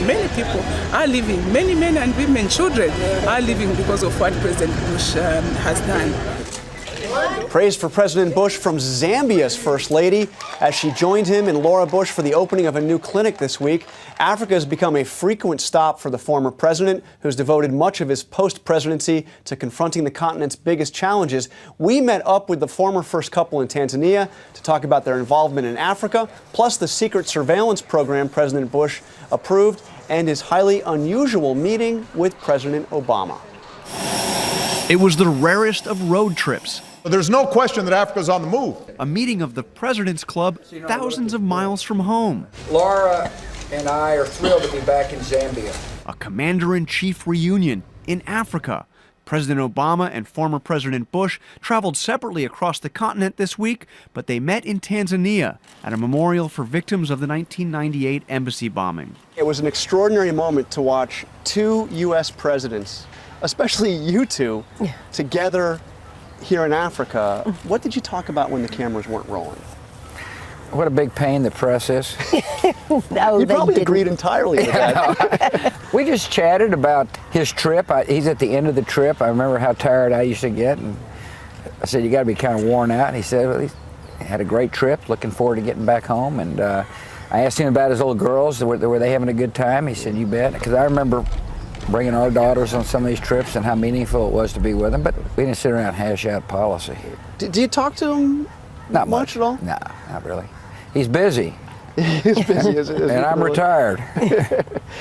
many people are living, many men and women, children are living because of what President Bush has done. Praise for President Bush from Zambia's First Lady as she joined him and Laura Bush for the opening of a new clinic this week. Africa has become a frequent stop for the former president, who's devoted much of his post-presidency to confronting the continent's biggest challenges. We met up with the former first couple in Tanzania to talk about their involvement in Africa, plus the secret surveillance program President Bush approved, and his highly unusual meeting with President Obama. It was the rarest of road trips. There's no question that Africa's on the move. A meeting of the President's Club thousands of miles from home. Laura and I are thrilled to be back in Zambia. A commander-in-chief reunion in Africa. President Obama and former President Bush traveled separately across the continent this week, but they met in Tanzania at a memorial for victims of the 1998 embassy bombing. It was an extraordinary moment to watch two U.S. presidents, especially you two, together here in Africa. What did you talk about when the cameras weren't rolling? What a big pain the press is. No, you probably agreed entirely with that. We just chatted about his trip. He's at the end of the trip. I remember how tired I used to get, and I said, you got to be kind of worn out. And he said, well, he had a great trip, looking forward to getting back home. And I asked him about his little girls. Were they having a good time? He said, you bet. Because I remember bringing our daughters on some of these trips and how meaningful it was to be with them, but we didn't sit around and hash out policy. Do you talk to him not much at all? No, not really. He's busy. He's busy, and I'm retired.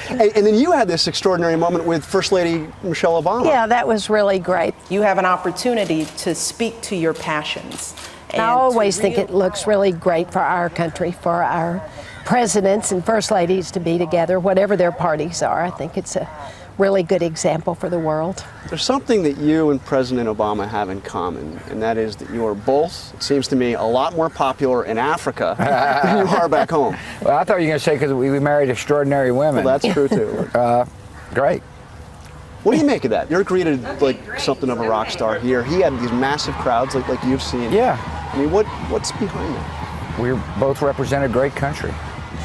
And then you had this extraordinary moment with First Lady Michelle Obama. Yeah, that was really great. You have an opportunity to speak to your passions. I always think it looks really great for our country, for our presidents and first ladies to be together, whatever their parties are. I think it's a really good example for the world. There's something that you and President Obama have in common, and that is that you are both, it seems to me, a lot more popular in Africa than you are back home. Well, I thought you were going to say because we married extraordinary women. Well, that's true, too. Great. What do you make of that? You're greeted like something of a rock star here. He had these massive crowds like you've seen. Yeah. I mean, what's behind that? We both represent a great country.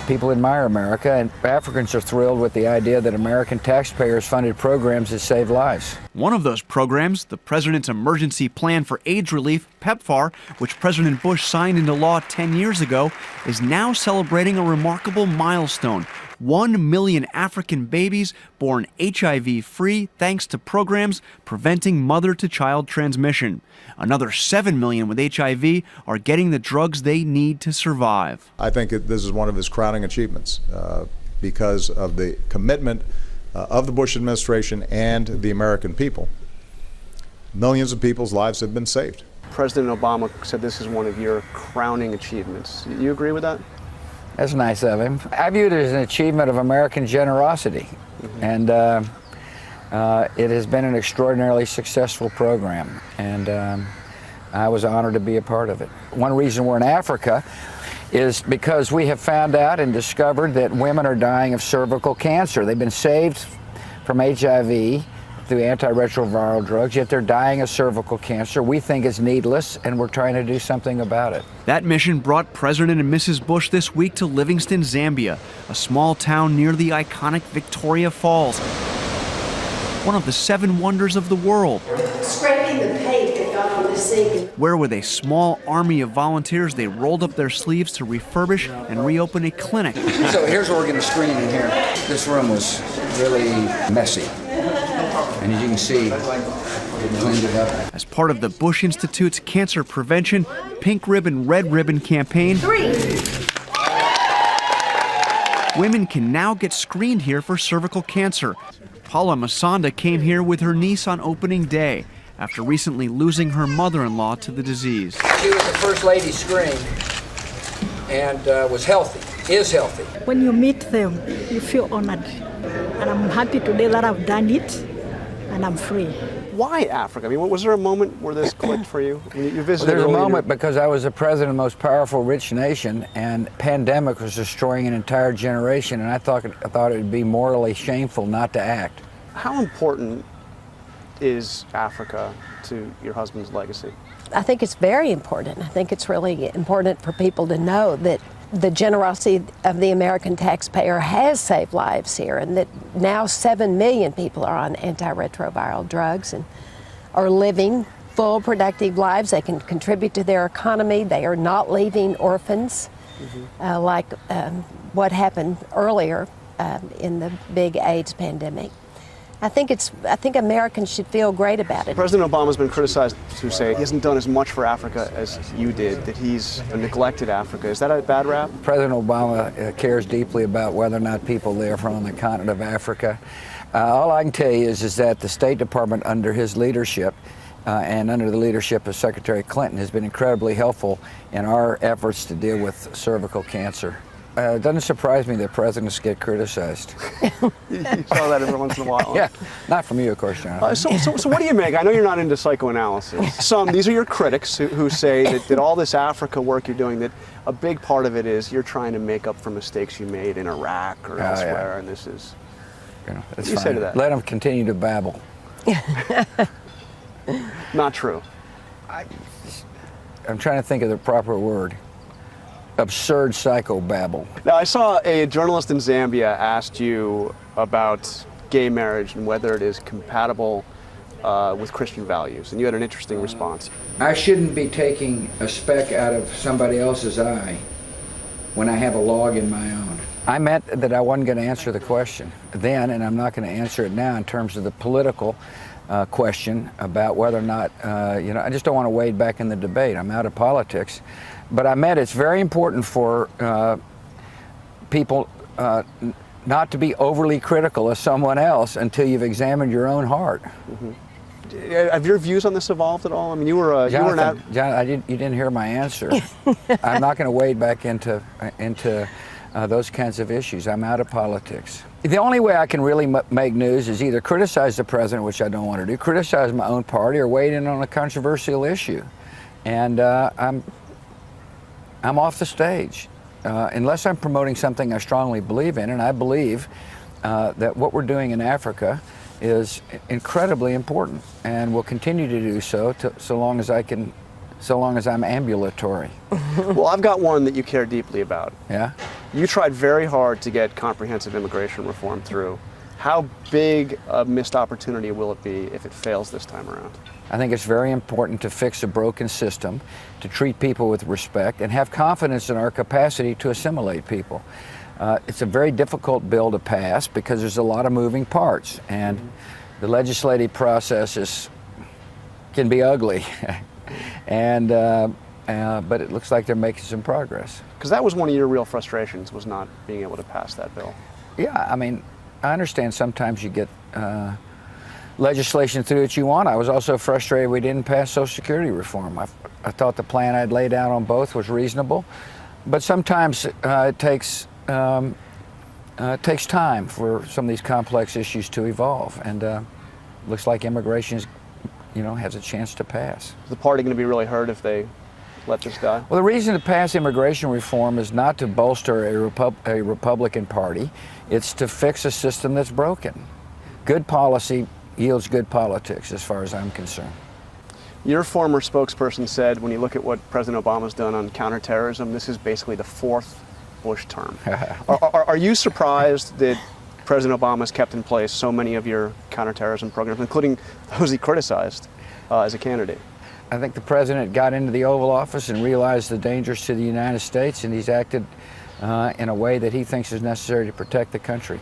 People admire America, and Africans are thrilled with the idea that American taxpayers funded programs that save lives. One of those programs, the President's Emergency Plan for AIDS Relief, PEPFAR, which President Bush signed into law 10 years ago, is now celebrating a remarkable milestone. 1 million African babies born HIV-free thanks to programs preventing mother-to-child transmission. Another 7 million with HIV are getting the drugs they need to survive. I think this is one of his crowning achievements because of the commitment of the Bush administration and the American people. Millions of people's lives have been saved. President Obama said this is one of your crowning achievements. You agree with that? That's nice of him. I view it as an achievement of American generosity, and it has been an extraordinarily successful program, and I was honored to be a part of it. One reason we're in Africa is because we have found out and discovered that women are dying of cervical cancer. They've been saved from HIV through antiretroviral drugs, yet they're dying of cervical cancer. We think it's needless, and we're trying to do something about it. That mission brought President and Mrs. Bush this week to Livingston, Zambia, a small town near the iconic Victoria Falls, one of the 7 wonders of the world. Scraping the paint that got on the sink. Where with a small army of volunteers, they rolled up their sleeves to refurbish and reopen a clinic. So here's what we're going to screen in here. This room was really messy. And as you can see, we cleaned it up. As part of the Bush Institute's cancer prevention Pink Ribbon, Red Ribbon campaign, 3. women can now get screened here for cervical cancer. Paula Masanda came here with her niece on opening day after recently losing her mother-in-law to the disease. She was the first lady screened and was healthy, is healthy. When you meet them, you feel honored. And I'm happy today that I've done it, and I'm free. Why Africa? I mean, was there a moment where this clicked for you? I mean, you visited There's a earlier. moment because I was the president of the most powerful, rich nation, and pandemic was destroying an entire generation, and I thought it would be morally shameful not to act. How important is Africa to your husband's legacy? I think it's very important. I think it's really important for people to know that the generosity of the American taxpayer has saved lives here, and that now 7 million people are on antiretroviral drugs and are living full, productive lives. They can contribute to their economy. They are not leaving orphans, like what happened earlier in the big AIDS pandemic. I think Americans should feel great about it. President Obama's been criticized to say he hasn't done as much for Africa as you did, that he's neglected Africa. Is that a bad rap? President Obama cares deeply about whether or not people there from on the continent of Africa. All I can tell you is that the State Department under his leadership and under the leadership of Secretary Clinton has been incredibly helpful in our efforts to deal with cervical cancer. It doesn't surprise me that presidents get criticized. You saw that every once in a while. Yeah, not from you, of course, John. So what do you make? I know you're not into psychoanalysis. These are your critics who say that all this Africa work you're doing, that a big part of it is you're trying to make up for mistakes you made in Iraq or elsewhere, and this is... That's you fine. say to that? Let them continue to babble. Not true. I'm trying to think of the proper word. Absurd psychobabble. Now, I saw a journalist in Zambia asked you about gay marriage and whether it is compatible with Christian values, and you had an interesting response. I shouldn't be taking a speck out of somebody else's eye when I have a log in my own. I meant that I wasn't going to answer the question then, and I'm not going to answer it now in terms of the political question about whether or not, I just don't want to wade back in the debate. I'm out of politics. But I meant it's very important for people not to be overly critical of someone else until you've examined your own heart. Have your views on this evolved at all? I mean, you were John, you didn't hear my answer. I'm not going to wade back into those kinds of issues. I'm out of politics. The only way I can really make news is either criticize the president, which I don't want to do, criticize my own party, or wade in on a controversial issue. And I'm off the stage unless I'm promoting something I strongly believe in, and I believe that what we're doing in Africa is incredibly important, and will continue to do so so long as I'm ambulatory. Well, I've got one that you care deeply about. Yeah? You tried very hard to get comprehensive immigration reform through. How big a missed opportunity will it be if it fails this time around? I think it's very important to fix a broken system, to treat people with respect, and have confidence in our capacity to assimilate people. It's a very difficult bill to pass because there's a lot of moving parts, and the legislative process can be ugly. But it looks like they're making some progress. Because that was one of your real frustrations, was not being able to pass that bill. Yeah, I mean, I understand sometimes you get legislation through that you want. I was also frustrated we didn't pass Social Security reform. I thought the plan I'd laid out on both was reasonable, but sometimes it takes time for some of these complex issues to evolve, and looks like immigration has a chance to pass. Is the party going to be really hurt if they let this die? Well, the reason to pass immigration reform is not to bolster a Republican Party. It's to fix a system that's broken. Good policy yields good politics, as far as I'm concerned. Your former spokesperson said, when you look at what President Obama's done on counterterrorism, this is basically the fourth Bush term. Are you surprised that President Obama's kept in place so many of your counterterrorism programs, including those he criticized as a candidate? I think the president got into the Oval Office and realized the dangers to the United States, and he's acted in a way that he thinks is necessary to protect the country.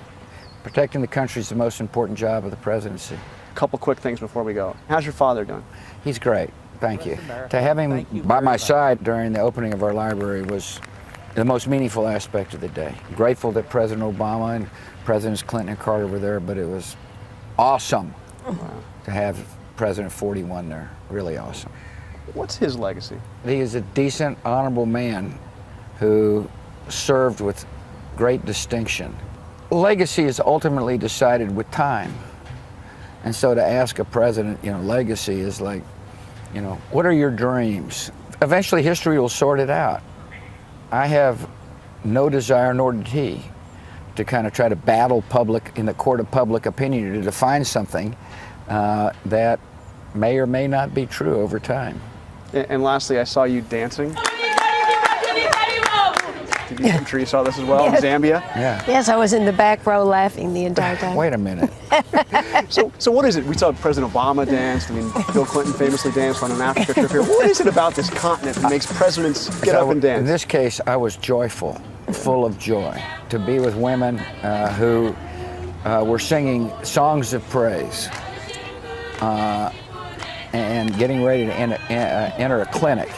Protecting the country is the most important job of the presidency. A couple quick things before we go. How's your father doing? He's great. Thank you. To have him by my side during the opening of our library was the most meaningful aspect of the day. Grateful that President Obama and Presidents Clinton and Carter were there, but it was awesome to have President 41 there. Really awesome. What's his legacy? He is a decent, honorable man who served with great distinction. Legacy is ultimately decided with time. And so to ask a president, legacy is like, what are your dreams? Eventually history will sort it out. I have no desire, nor did he, to kind of try to battle in the court of public opinion to define something that may or may not be true over time. And lastly, I saw you dancing. I'm sure you saw this as well in Zambia. Yeah. Yes, I was in the back row laughing the entire time. Wait a minute. So what is it? We saw President Obama dance. I mean, Bill Clinton famously danced on an Africa trip here. What is it about this continent that makes presidents get up and dance? In this case, I was joyful, full of joy, to be with women who were singing songs of praise and getting ready to enter a clinic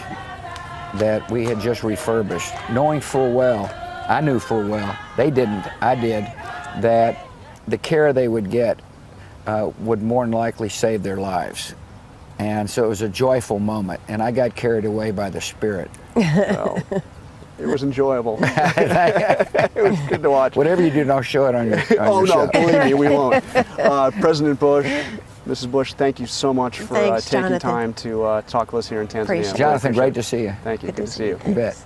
that we had just refurbished, knowing full well, I knew full well, they didn't, I did, that the care they would get would more than likely save their lives. And so it was a joyful moment, and I got carried away by the Spirit. Well, it was enjoyable. It was good to watch. Whatever you do, don't show it on your Oh, show. no, believe me, we won't. President Bush, Mrs. Bush, thank you so much for Thanks, taking Jonathan. time to talk with us here in Tanzania. Appreciate it. Jonathan, great to see you. Thank you. Good to see you. You bet.